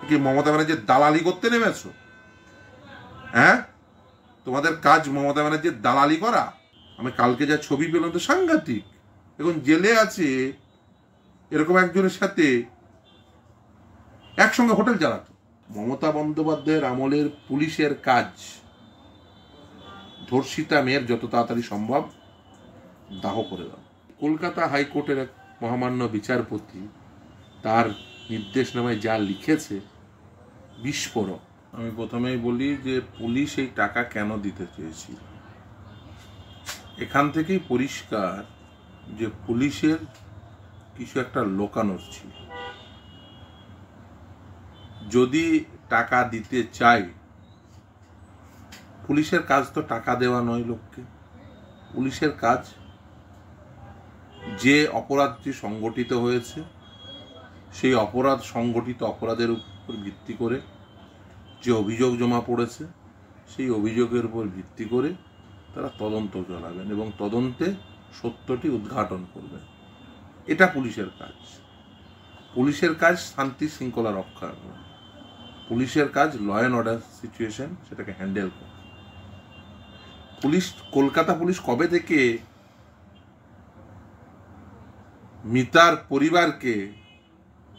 কি মমতা ব্যানার্জির দালালি করতে নেমেছো? হ্যাঁ, তোমাদের কাজ মমতা ব্যানার্জির দালালি করা। আমি কালকে যা ছবি পেলাম তো সাংঘাতিক। এখন জেলে আছে, এরকম একজনের সাথে একসঙ্গে হোটেল চালাতো। মমতা বন্দ্যোপাধ্যায়ের আমলের পুলিশের কাজ ধর্ষিতা মেয়ের যত তাড়াতাড়ি সম্ভব দাহ করে দাও। কলকাতা হাইকোর্টের এক মহামান্য বিচারপতি তার নির্দেশনামায় যা লিখেছে বিস্ফোরক। আমি প্রথমেই বলি যে পুলিশ এই টাকা কেন দিতে চেয়েছিল। এখান থেকেই পরিষ্কার যে পুলিশের কিছু একটা লোকানোর ছিল। যদি টাকা দিতে চাই, পুলিশের কাজ তো টাকা দেওয়া নয় লোককে। পুলিশের কাজ যে অপরাধটি সংগঠিত হয়েছে সেই সংগঠিত অপরাধের উপর ভিত্তি করে যে অভিযোগ জমা পড়েছে সেই অভিযোগের উপর ভিত্তি করে তারা তদন্ত চালাবেন এবং তদন্তে সত্যটি উদ্ঘাটন করবেন। এটা পুলিশের কাজ। পুলিশের কাজ শান্তি শৃঙ্খলা রক্ষা করা। পুলিশের কাজ ল অ্যান্ড অর্ডার সিচুয়েশন সেটাকে হ্যান্ডেল করা। কলকাতা পুলিশ কবে থেকে মিতার পরিবারকে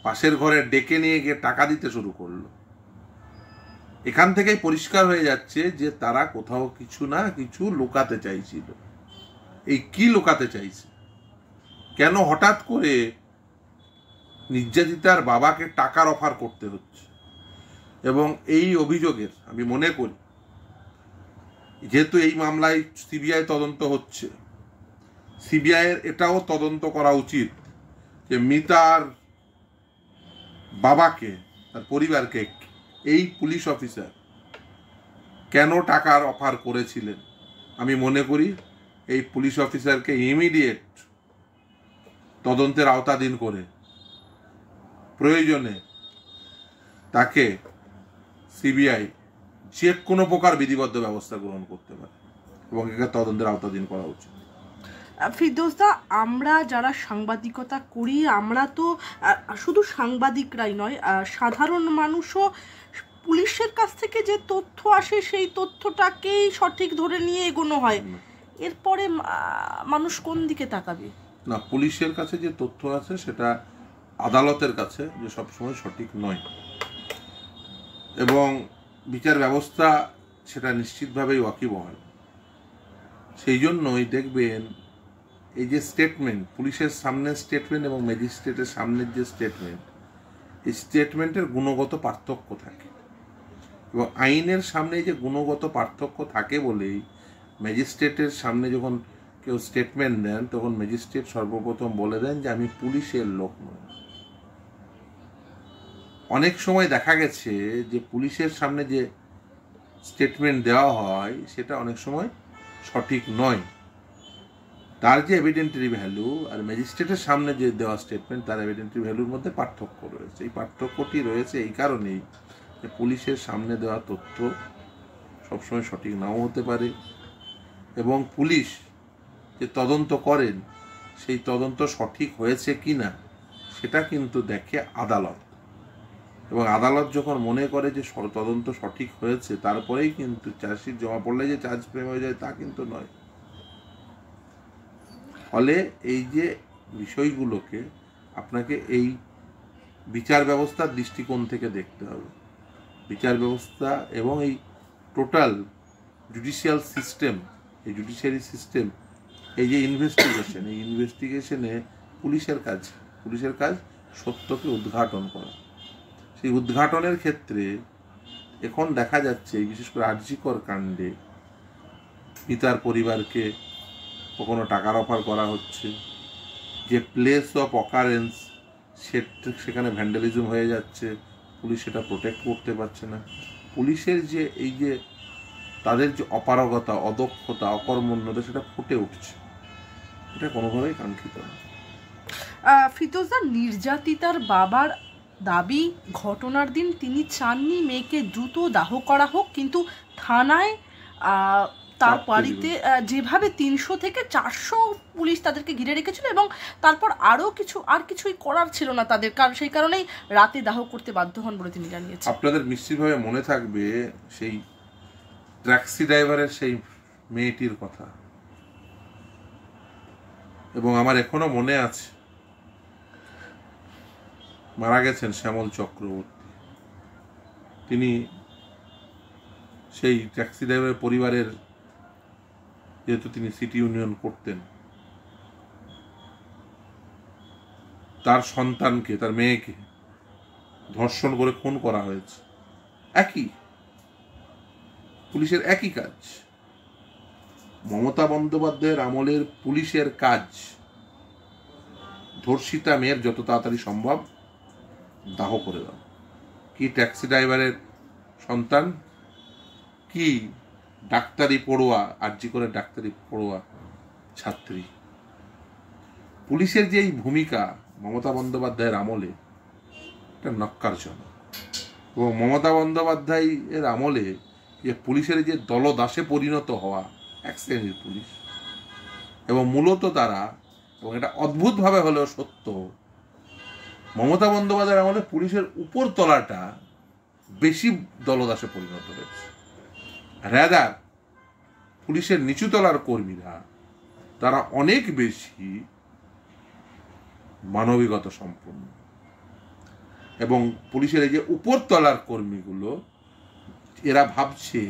পাশের ঘরে ডেকে নিয়ে গিয়ে টাকা দিতে শুরু করলো? এখান থেকেই পরিষ্কার হয়ে যাচ্ছে যে তারা কোথাও কিছু না কিছু লুকাতে চাইছিল। এই কি লুকাতে চাইছে? কেন হঠাৎ করে নির্যাতিতার বাবাকে টাকার অফার করতে হচ্ছে? এবং এই অভিযোগের আমি মনে করি, যেহেতু এই মামলায় সিবিআই তদন্ত হচ্ছে, সিবিআইয়ের এটাও তদন্ত করা উচিত যে মিতার বাবাকে, তার পরিবারকে এই পুলিশ অফিসার কেন টাকার অফার করেছিলেন। আমি মনে করি এই পুলিশ অফিসারকে ইমিডিয়েট তদন্তের আওতাধীন করে প্রয়োজনে তাকে সিবিআই যে কোনো প্রকার বিধিবদ্ধ ব্যবস্থা গ্রহণ করতে পারে এবং একে তদন্তের আওতাধীন করা উচিত। ফিরদৌসদা, আমরা যারা সাংবাদিকতা করি, আমরা তো শুধু সাংবাদিকরাই নয়, সাধারণ মানুষও পুলিশের কাছ থেকে যে তথ্য আসে সেই তথ্যটাকেই সঠিক ধরে নিয়ে এগোনো হয়। এরপরে মানুষ কোন দিকে তাকাবে? না, পুলিশের কাছে যে তথ্য আছে সেটা আদালতের কাছে যে সবসময় সঠিক নয় এবং বিচার ব্যবস্থা সেটা নিশ্চিতভাবেই ওয়াকিবহাল। সেই জন্যই দেখবেন এই যে স্টেটমেন্ট, পুলিশের সামনে স্টেটমেন্ট এবং ম্যাজিস্ট্রেটের সামনের যে স্টেটমেন্ট, এই স্টেটমেন্টের গুণগত পার্থক্য থাকে এবং আইনের সামনে যে গুণগত পার্থক্য থাকে বলেই ম্যাজিস্ট্রেটের সামনে যখন কেউ স্টেটমেন্ট দেন তখন ম্যাজিস্ট্রেট সর্বপ্রথম বলে দেন যে আমি পুলিশের লোক নই। অনেক সময় দেখা গেছে যে পুলিশের সামনে যে স্টেটমেন্ট দেওয়া হয় সেটা অনেক সময় সঠিক নয়। তার যে এভিডেন্টারি ভ্যালু আর ম্যাজিস্ট্রেটের সামনে যে দেওয়া স্টেটমেন্ট তার এভিডেন্টারি ভ্যালুর মধ্যে পার্থক্য রয়েছে। এই পার্থক্যটি রয়েছে এই কারণেই যে পুলিশের সামনে দেওয়া তথ্য সবসময় সঠিক নাও হতে পারে এবং পুলিশ যে তদন্ত করেন সেই তদন্ত সঠিক হয়েছে কি না সেটা কিন্তু দেখে আদালত, এবং আদালত যখন মনে করে যে তদন্ত সঠিক হয়েছে তারপরেই কিন্তু চার্জশিট জমা পড়লে যে চার্জ ফ্রেম হয়ে যায় তা কিন্তু নয়। ফলে এই যে বিষয়গুলোকে আপনাকে এই বিচার ব্যবস্থার দৃষ্টিকোণ থেকে দেখতে হবে। বিচার ব্যবস্থা এবং এই টোটাল জুডিশিয়াল সিস্টেম, এই জুডিশিয়ারি সিস্টেম, এই যে ইনভেস্টিগেশন, এই ইনভেস্টিগেশনে পুলিশের কাজ সত্যকে উদ্ঘাটন করা। সেই উদ্ঘাটনের ক্ষেত্রে এখন দেখা যাচ্ছে বিশেষ করে আরজিকর কাণ্ডে পিতার পরিবারকে কখনো টাকার অফার করা হচ্ছে, যে প্লেস অফ অকারেন্স সেখানে ভ্যান্ডালিজম হয়ে যাচ্ছে, পুলিশ সেটা প্রোটেক্ট করতে পারছে না। পুলিশের যে এই যে তাদের যে অপারগতা, অদক্ষতা, অকর্মণ্যতা সেটা ফুটে উঠছে, এটা কোনোভাবেই কাঙ্ক্ষিত না। ফিরদৌসদা, নির্যাতিতার বাবার দাবি ঘটনার দিন তিনি চাননি মেয়েকে দ্রুত দাহ করা হোক, কিন্তু থানায় তার বাড়িতে যেভাবে 300 থেকে 400 পুলিশ তাদেরকে ঘিরে রেখেছিল এবং তারপর কিছুই করার ছিল না তাদের, কারণ সেই কারণেই রাতে দাহ করতে বাধ্য হন বলে তিনি জানিয়েছেন। আপনাদের নিশ্চিতভাবে মনে থাকবে সেই ট্যাক্সি ড্রাইভারের সেই মেয়েটির কথা, এবং আমার এখনো মনে আছে, মারা গেছেন শ্যামল চক্রবর্তী। তিনি সেই ট্যাক্সি ড্রাইভারের পরিবারের, যেহেতু তিনি সিটি ইউনিয়ন করতেন, তার সন্তানকে, তার মেয়েকে ধর্ষণ করে খুন করা হয়েছে। একই পুলিশের একই কাজ, মমতা বন্দ্যোপাধ্যায়ের আমলের পুলিশের কাজ ধর্ষিতা মেয়ের যত তাড়াতাড়ি সম্ভব দাহ করে দাও। কি ট্যাক্সি ড্রাইভারের সন্তান, কি ডাক্তারি পড়ুয়া, আরজি করে ডাক্তারি পড়ুয়া ছাত্রী। পুলিশের যে এই ভূমিকা মমতা বন্দ্যোপাধ্যায়ের আমলে এটা নক্কারজনক, এবং মমতা বন্দ্যোপাধ্যায়ের আমলে যে পুলিশের যে দলদাসে পরিণত হওয়া এক শ্রেণীর পুলিশ, এবং মূলত তারা, এবং এটা অদ্ভুতভাবে হলেও সত্য, মমতা বন্দ্যোপাধ্যায়ের আমলে পুলিশের উপর তলাটা বেশি দলদাসে পরিণত হয়েছে। রাদার পুলিশের নিচুতলার কর্মীরা তারা অনেক বেশি মানবিকতা সম্পন্ন, এবং পুলিশের এই যে উপরতলার কর্মীগুলো, এরা ভাবছে,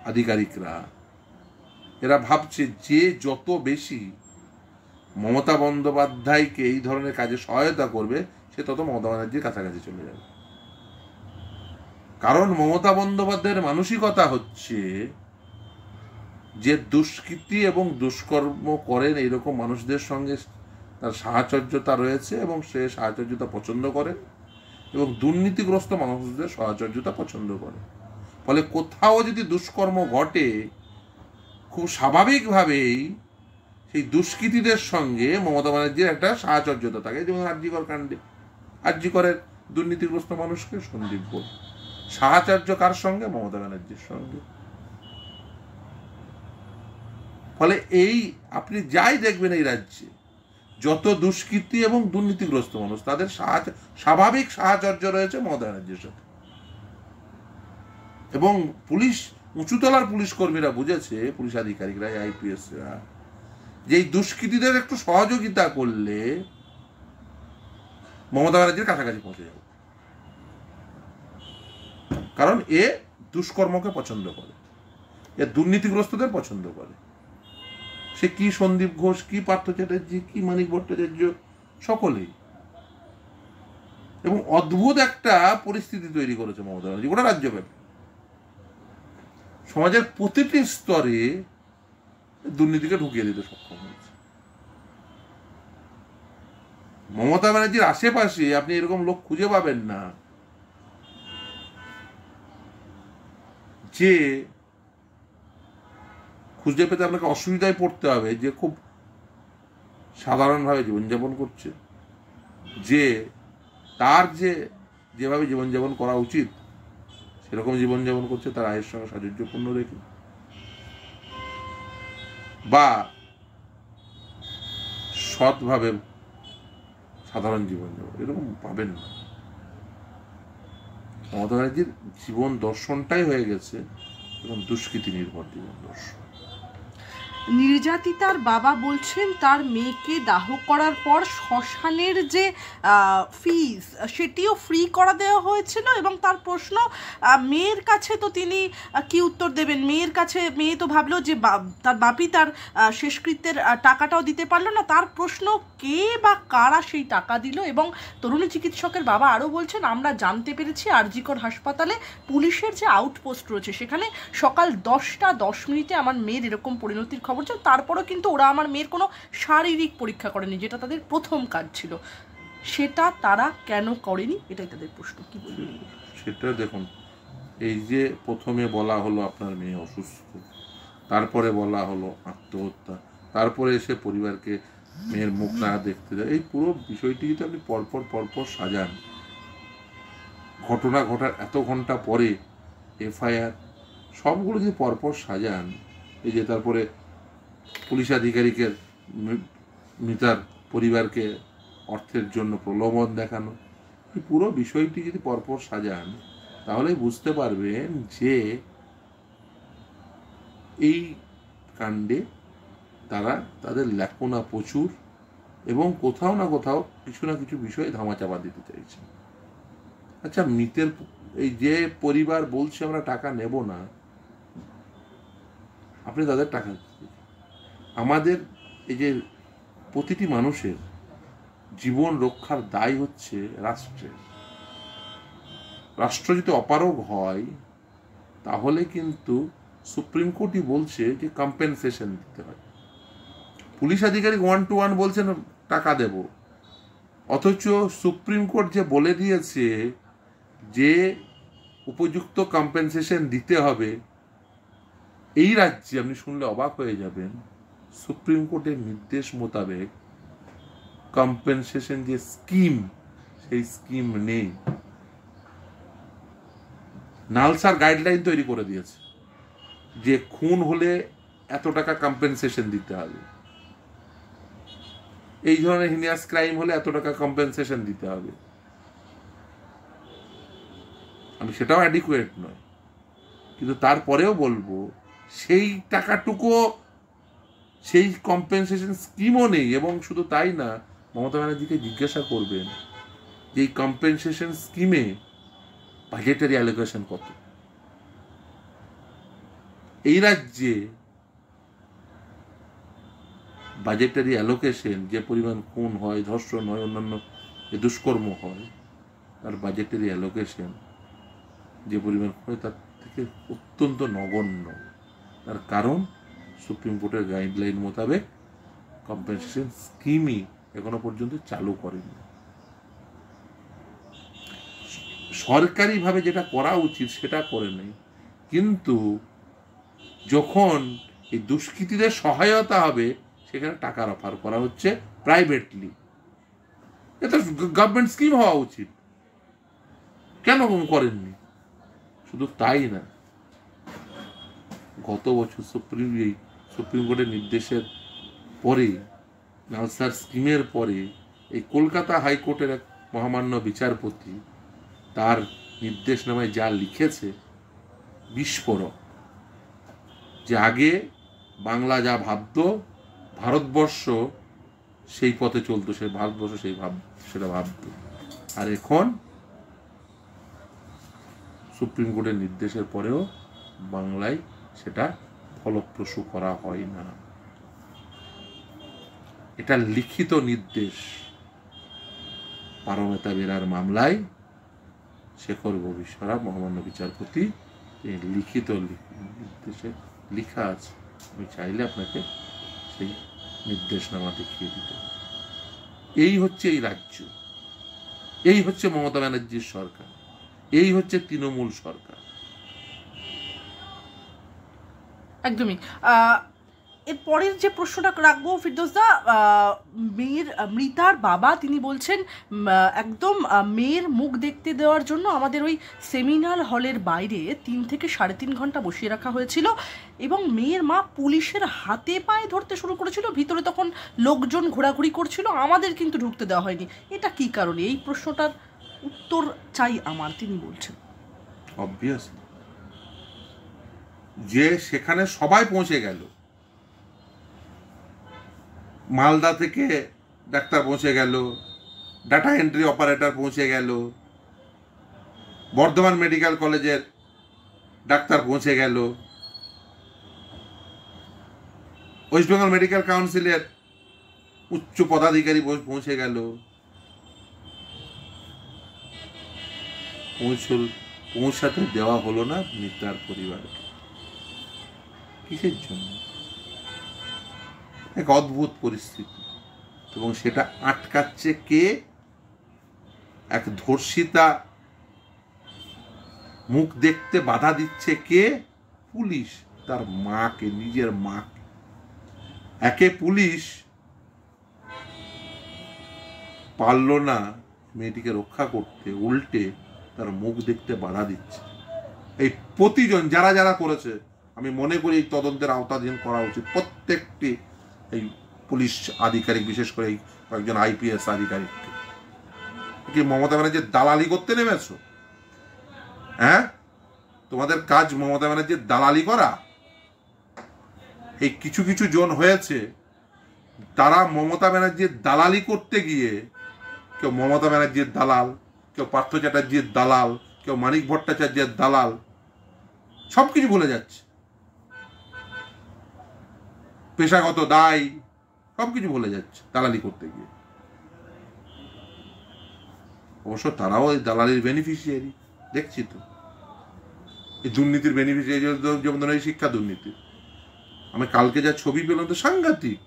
আধিকারিকরা এরা ভাবছে যে যত বেশি মমতা বন্দ্যোপাধ্যায়কে এই ধরনের কাজে সহায়তা করবে সে তত মমতা ব্যানার্জির কাছাকাছি চলে যাবে। কারণ মমতা বন্দ্যোপাধ্যায়ের মানসিকতা হচ্ছে যে দুষ্কৃতি এবং দুষ্কর্ম করেন এইরকম মানুষদের সঙ্গে তার সাহচর্যতা রয়েছে, এবং সে সাহচর্যতা পছন্দ করে, এবং দুর্নীতিগ্রস্ত মানুষদের সাহচর্যতা পছন্দ করে। ফলে কোথাও যদি দুষ্কর্ম ঘটে, খুব স্বাভাবিকভাবেই সেই দুষ্কৃতীদের সঙ্গে মমতা ব্যানার্জির একটা সাহচর্যতা থাকে। যেমন আরজিকর কাণ্ডে আরজিকরের দুর্নীতিগ্রস্ত মানুষকে সন্দীপ ঘোষ, সাহচর্য কার সঙ্গে? মমতা ব্যানার্জির সঙ্গে। ফলে এই আপনি যাই দেখবেন এই রাজ্যে যত দুষ্কৃতী এবং দুর্নীতিগ্রস্ত মানুষ, তাদের স্বাভাবিক সাহচর্য রয়েছে মমতা ব্যানার্জির সাথে। এবং পুলিশ, উঁচুতলার পুলিশ কর্মীরা বুঝেছে, পুলিশ আধিকারিকরা, আইপিএসরা, যে এই দুষ্কৃতীদের একটু সহযোগিতা করলে মমতা ব্যানার্জির কাছাকাছি পৌঁছে যাবে। কারণ এ দুষ্কর্মকে পছন্দ করে, এ দুর্নীতিগ্রস্তদের পছন্দ করে। সে কি সন্দীপ ঘোষ, কি পার্থ চ্যাটার্জি, কি মানিক ভট্টাচার্য, সকলেই। এবং অদ্ভুত একটা পরিস্থিতি তৈরি করেছে মমতা ব্যানার্জি গোটা রাজ্যব্যাপী। সমাজের প্রতিটি স্তরে দুর্নীতিকে ঢুকিয়ে দিতে সক্ষম হয়েছে। মমতা ব্যানার্জির আশেপাশে আপনি এরকম লোক খুঁজে পাবেন না যে খুঁজে পেতে আপনাকে অসুবিধায় পড়তে হবে, যে খুব সাধারণভাবে জীবনযাপন করছে, যে তার যেভাবে জীবনযাপন করা উচিত সেরকম জীবনযাপন করছে, তার আয়ের সঙ্গে সাযুজ্যপূর্ণ রেখে, বা সৎভাবে সাধারণ জীবনযাপন, এরকম পাবেন না। মমতা ব্যানার্জির জীবন দর্শনটাই হয়ে গেছে এবং দুষ্কৃতি নির্ভর জীবন দর্শন। নির্যাতিতার বাবা বলছেন তার মেয়েকে দাহ করার পর শ্মশানের যে ফিস সেটিও ফ্রি করা দেওয়া হয়েছিল, এবং তার প্রশ্ন, মেয়ের কাছে তো তিনি কি উত্তর দেবেন? মেয়ে তো ভাবলো যে তার বাপি তার শেষকৃত্যের টাকাটাও দিতে পারলো না। তার প্রশ্ন, কে বা কারা সেই টাকা দিল? এবং তরুণী চিকিৎসকের বাবা আরও বলছেন, আমরা জানতে পেরেছি আরজিকর হাসপাতালে পুলিশের যে আউটপোস্ট রয়েছে সেখানে সকাল 10:10 আমার মেয়ের এরকম পরিণতির খবর, তারপরও কিন্তু ওরা আমার মেয়ের কোনো শারীরিক পরীক্ষা করেনি, যেটা তাদের প্রথম কাজ ছিল। সেটা তারা কেন করেনি, এটাই তাদের প্রশ্ন। কি বলবেন? সেটা দেখুন, এই যে প্রথমে বলা হলো আপনার মেয়ে অসুস্থ, তারপরে বলা হলো আত্মহত্যা, তারপরে এসে পরিবারকে মেয়ের মুখ না দেখতে দেয়, এই পুরো বিষয়টি যদি আপনি পরপর সাজান, ঘটনা ঘটার এত ঘন্টা পরে এফআইআর, সবগুলো যদি পরপর সাজান, এই যে তারপরে পুলিশ আধিকারিকের মৃতার পরিবারকে অর্থের জন্য প্রলোভন দেখানো, এই পুরো বিষয়টি যদি পরপর সাজান তাহলে বুঝতে পারবেন যে এই কাণ্ডে তারা তাদের লেখনা প্রচুর এবং কোথাও না কোথাও কিছু না কিছু বিষয়ে ধামাচাপা দিতে চাইছে। আচ্ছা, মৃতের এই যে পরিবার বলছে আমরা টাকা নেব না, আপনি তাদের টাকা, আমাদের এই যে প্রতিটি মানুষের জীবন রক্ষার দায় হচ্ছে রাষ্ট্রের। রাষ্ট্র যদি অপারগ হয় তাহলে কিন্তু সুপ্রিম কোর্টই বলছে যে কম্পেনসেশন দিতে হয়। পুলিশ আধিকারিক 1 to 1 বলছেন টাকা দেব, অথচ সুপ্রিম কোর্ট যে বলে দিয়েছে যে উপযুক্ত কম্পেনসেশন দিতে হবে, এই রাজ্যে আপনি শুনলে অবাক হয়ে যাবেন সুপ্রিম কোর্টের নির্দেশ মোতাবেক কম্পেনসেশন যে স্কিম, সেই স্কিম নেই। নালসার গাইডলাইন তৈরি করে দিয়েছে যে খুন হলে এত টাকা কম্পেনসেশন দিতে হবে, এই ধরনের হিনিয়াস ক্রাইম হলে এত টাকা কম্পেনসেশন দিতে হবে। আমি সেটাও অ্যাডিকুয়েট নয়, কিন্তু তারপরেও বলবো সেই টাকাটুকু সেই কম্পেনসেশন স্কিমও নেই। এবং শুধু তাই না, মমতা ব্যানার্জিকে জিজ্ঞাসা করবেন যে এই কম্পেনসেশন স্কিমে বাজেটারি অ্যালোকেশন কত। এই রাজ্যে বাজেটারি অ্যালোকেশন যে পরিমাণ খুন হয়, ধর্ষণ হয়, অন্যান্য যে দুষ্কর্ম হয়, তার বাজেটারি অ্যালোকেশন যে পরিমাণ হয় তার থেকে অত্যন্ত নগণ্য। তার কারণ সুপ্রিম কোর্টের গাইডলাইন মোতাবেক কম্পেনসেশন স্কিমই এখনো পর্যন্ত চালু করেনি। সরকারিভাবে যেটা করা উচিত সেটা করে নেই, কিন্তু যখন এই দুষ্কৃতীদের সহায়তা হবে সেখানে টাকার অফার করা হচ্ছে প্রাইভেটলি। এটা গভর্নমেন্ট স্কিম হওয়া উচিত, কেন করেননি? শুধু তাই না, গত বছর সুপ্রিম কোর্টের নির্দেশের পরে, নালসার স্কিমের পরে, এই কলকাতা হাইকোর্টের এক মহামান্য বিচারপতি তার নির্দেশনামায় যা লিখেছে বিস্ফোরক। যে আগে বাংলা যা ভাবত, ভারতবর্ষ সেই পথে চলতো, সে ভারতবর্ষ সেটা ভাবত, আর এখন সুপ্রিম কোর্টের নির্দেশের পরেও বাংলায় সেটা ফলপ্রসূ করা হয় না। এটা লিখিত নির্দেশ। পারমিতা বেরার মামলায় শেখর ভবিষ্যরা মহামান্য বিচারপতি লিখিত নির্দেশে লেখা আছে, আমি চাইলে আপনাকে সেই নির্দেশনামা দেখিয়ে দিতে। এই হচ্ছে এই রাজ্য, এই হচ্ছে মমতা ব্যানার্জির সরকার, এই হচ্ছে তৃণমূল সরকার। একদমই। এরপরের যে প্রশ্নটা রাখবো ফিরদৌসদা, মৃতার বাবা তিনি বলছেন একদম মেয়ের মুখ দেখতে দেওয়ার জন্য আমাদের ওই সেমিনার হলের বাইরে 3 থেকে 3.5 ঘন্টা বসিয়ে রাখা হয়েছিল এবং মেয়ের মা পুলিশের হাতে পায়ে ধরতে শুরু করেছিল। ভিতরে তখন লোকজন ঘোরাঘুরি করছিল, আমাদের কিন্তু ঢুকতে দেওয়া হয়নি। এটা কি কারণে? এই প্রশ্নটার উত্তর চাই আমার। তিনি বলছেন অবভিয়াসলি যে সেখানে সবাই পৌঁছে গেল, মালদা থেকে ডাক্তার পৌঁছে গেল, ডাটা এন্ট্রি অপারেটর পৌঁছে গেল, বর্ধমান মেডিকেল কলেজের ডাক্তার পৌঁছে গেল, ওয়েস্ট বেঙ্গল মেডিকেল কাউন্সিলের উচ্চ পদাধিকারী পৌঁছে গেল। পৌঁছাতে দেওয়া হলো না মৃতার পরিবারকে। কিসের জন্য? এক অদ্ভুত পরিস্থিতি, এবং সেটা আটকাচ্ছে কে? এক ধর্ষিতা মুখ দেখতে বাধা দিচ্ছে কে? পুলিশ। তার মাকে, নিজের মাকে। একে পুলিশ পারল না মেয়েটিকে রক্ষা করতে, উল্টে তার মুখ দেখতে বাধা দিচ্ছে। এই প্রতিজন যারা যারা করেছে, আমি মনে করি এই তদন্তের আওতাধীন করা উচিত প্রত্যেকটি এই পুলিশ আধিকারিক, বিশেষ করে এই কয়েকজন IPS আধিকারিককে। কি মমতা ব্যানার্জির দালালি করতে নেমেছো? হ্যাঁ, তোমাদের কাজ মমতা ব্যানার্জির দালালি করা। এই কিছু কিছু জন হয়েছে, তারা মমতা ব্যানার্জির দালালি করতে গিয়ে, কেউ মমতা ব্যানার্জির দালাল, কেউ পার্থ চ্যাটার্জির দালাল, কেউ মানিক ভট্টাচার্যের দালাল, সবকিছু ভুলে যাচ্ছে। পেশাগত দায় সবকিছু ভুলে যাচ্ছে দালালি করতে গিয়ে। অবশ্য তারাও এই দালালির বেনিফিশিয়ারি, দেখছি তো। এই দুর্নীতির বেনিফিশিয়ারি, যেমন ধরুন এই শিক্ষা দুর্নীতি, আমি কালকে যা ছবি পেলাম তো সাংঘাতিক।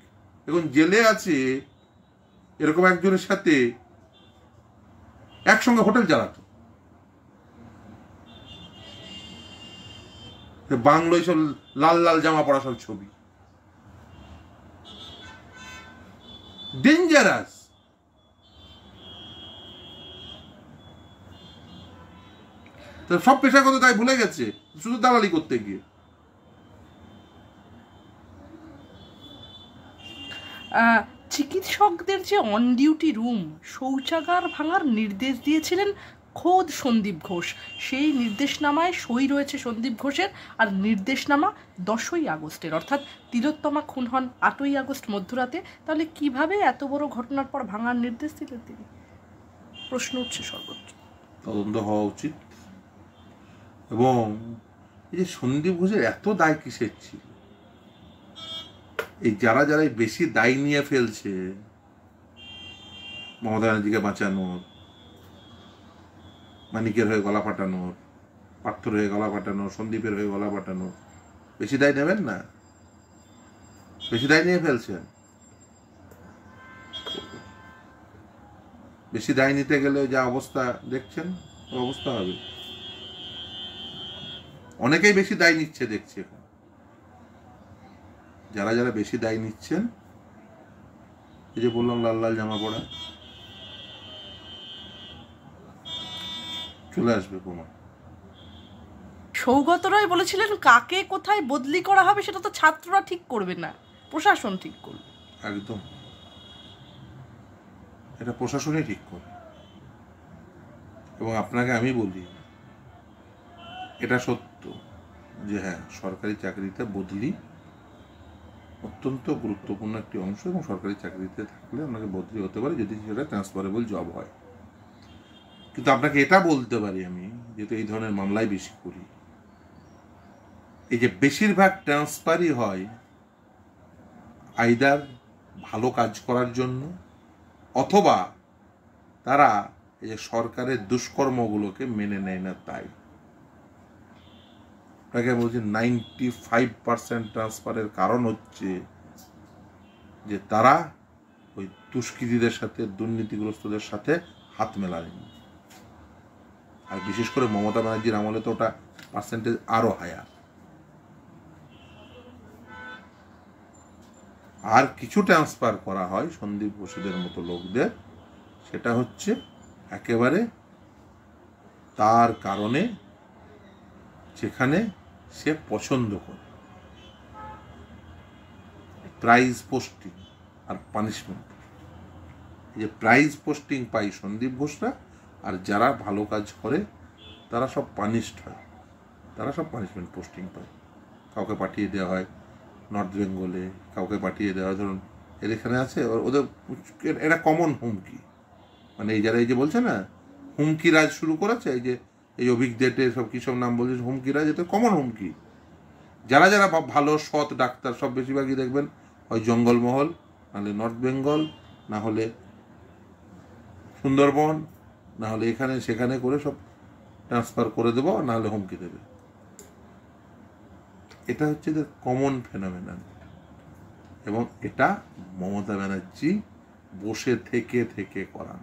এখন জেলে আছে এরকম একজনের সাথে একসঙ্গে হোটেল চালাতো। বাংলায় সব লাল লাল জামা পরা সব ছবি, ডেঞ্জারাস। সব পেশাগত তাই ভুলে গেছে শুধু দালালি করতে গিয়ে। চিকিৎসকদের যে অন ডিউটি রুম, শৌচাগার ভাঙার নির্দেশ দিয়েছিলেন খোদ সন্দীপ ঘোষ। সেই নির্দেশনামায় সই রয়েছে সন্দীপ ঘোষের, আর নির্দেশনামা 10ই আগস্টের, অর্থাৎ তিলোত্তমা খুন হন 8ই আগস্ট মধ্যরাতে। তাহলে কিভাবে এত বড় ঘটনার পর ভাঙার নির্দেশ দিলেন তিনি? প্রশ্ন উঠছে সর্বোচ্চ। তদন্ত হওয়া উচিত। এবং এই যে সন্দীপ ঘোষের এত দায় কিসের ছিল? এই যারা যারা বেশি দায় নিয়ে ফেলছে, মমতা ব্যানার্জিকে বাঁচানোর, মানিকের হয়ে গলা ফাটানোর, পার্থর হয়ে গলা ফাটানোর, সন্দীপের হয়ে গলা ফাটানোর, বেশি দায় নেবেন না। বেশি দায় নিয়ে ফেলছেন। বেশি দায় নিতে গেলে যা অবস্থা দেখছেন অবস্থা হবে। অনেকেই বেশি দায় নিচ্ছে দেখছি এখন। যারা যারা বেশি দায় নিচ্ছেন, এই যে বললাম লাল লাল জামা পড়া, চলে আসবে প্রমাণ। সৌগত রায় বলেছিলেন কাকে কোথায় বদলি করা হবে সেটা তো ছাত্ররা ঠিক করবে না, প্রশাসন ঠিক করবে। একদম, এটা প্রশাসনই ঠিক করবে। এবং আপনাকে আমি বলি, এটা সত্য যে হ্যাঁ, সরকারি চাকরিতে বদলি অত্যন্ত গুরুত্বপূর্ণ একটি অংশ, এবং সরকারি চাকরিতে থাকলে আপনাকে বদলি হতে পারে যদি সেটা ট্রান্সফারেবল জব হয়। কিন্তু আপনাকে এটা বলতে পারি আমি, যেহেতু এই ধরনের মামলায় বেশি করি, এই যে বেশিরভাগ ট্রান্সফারই হয় আইদার ভালো কাজ করার জন্য, অথবা তারা এই যে সরকারের দুষ্কর্মগুলোকে মেনে নেয় না তাই। আপনাকে বলছি 95% ট্রান্সফারের কারণ হচ্ছে যে তারা ওই দুষ্কৃতীদের সাথে, দুর্নীতিগ্রস্তদের সাথে হাত মেলায়নি। আর বিশেষ করে মমতা ব্যানার্জির আমলে তো ওটা পার্সেন্টেজ আরো হায়ার। আর কিছু ট্রান্সফার করা হয় সন্দীপ ঘোষদের মতো লোকদের, সেটা হচ্ছে একেবারে তার কারণে, যেখানে সে পছন্দ করে। প্রাইজ পোস্টিং আর পানিশমেন্ট। এই যে প্রাইজ পোস্টিং পাই সন্দীপ ঘোষরা, আর যারা ভালো কাজ করে তারা সব পানিশড হয়, তারা সব পানিশমেন্ট পোস্টিং পায়। কাউকে পাঠিয়ে দেওয়া হয় নর্থ বেঙ্গলে, কাউকে পাঠিয়ে দেওয়া হয়, ধরুন এর এখানে আছে, ওদের এটা কমন হুমকি। মানে এই যারা এই যে বলছে না হুমকি রাজ শুরু করেছে, এই যে এই অভিজ্ঞদের সব কী সব নাম বলছে হুমকি রাজ, এটা কমন হুমকি। যারা যারা ভালো সৎ ডাক্তার সব বেশিরভাগই দেখবেন হয় জঙ্গলমহল, নাহলে নর্থ বেঙ্গল, না হলে সুন্দরবন, না হলে এখানে সেখানে করে সব ট্রান্সফার করে দেবো, না হলে হুমকি দেবে। এটা হচ্ছে যে কমন ফেনোমেনন। এবং এটা মমতা ব্যানার্জি বসে থেকে থেকে করান।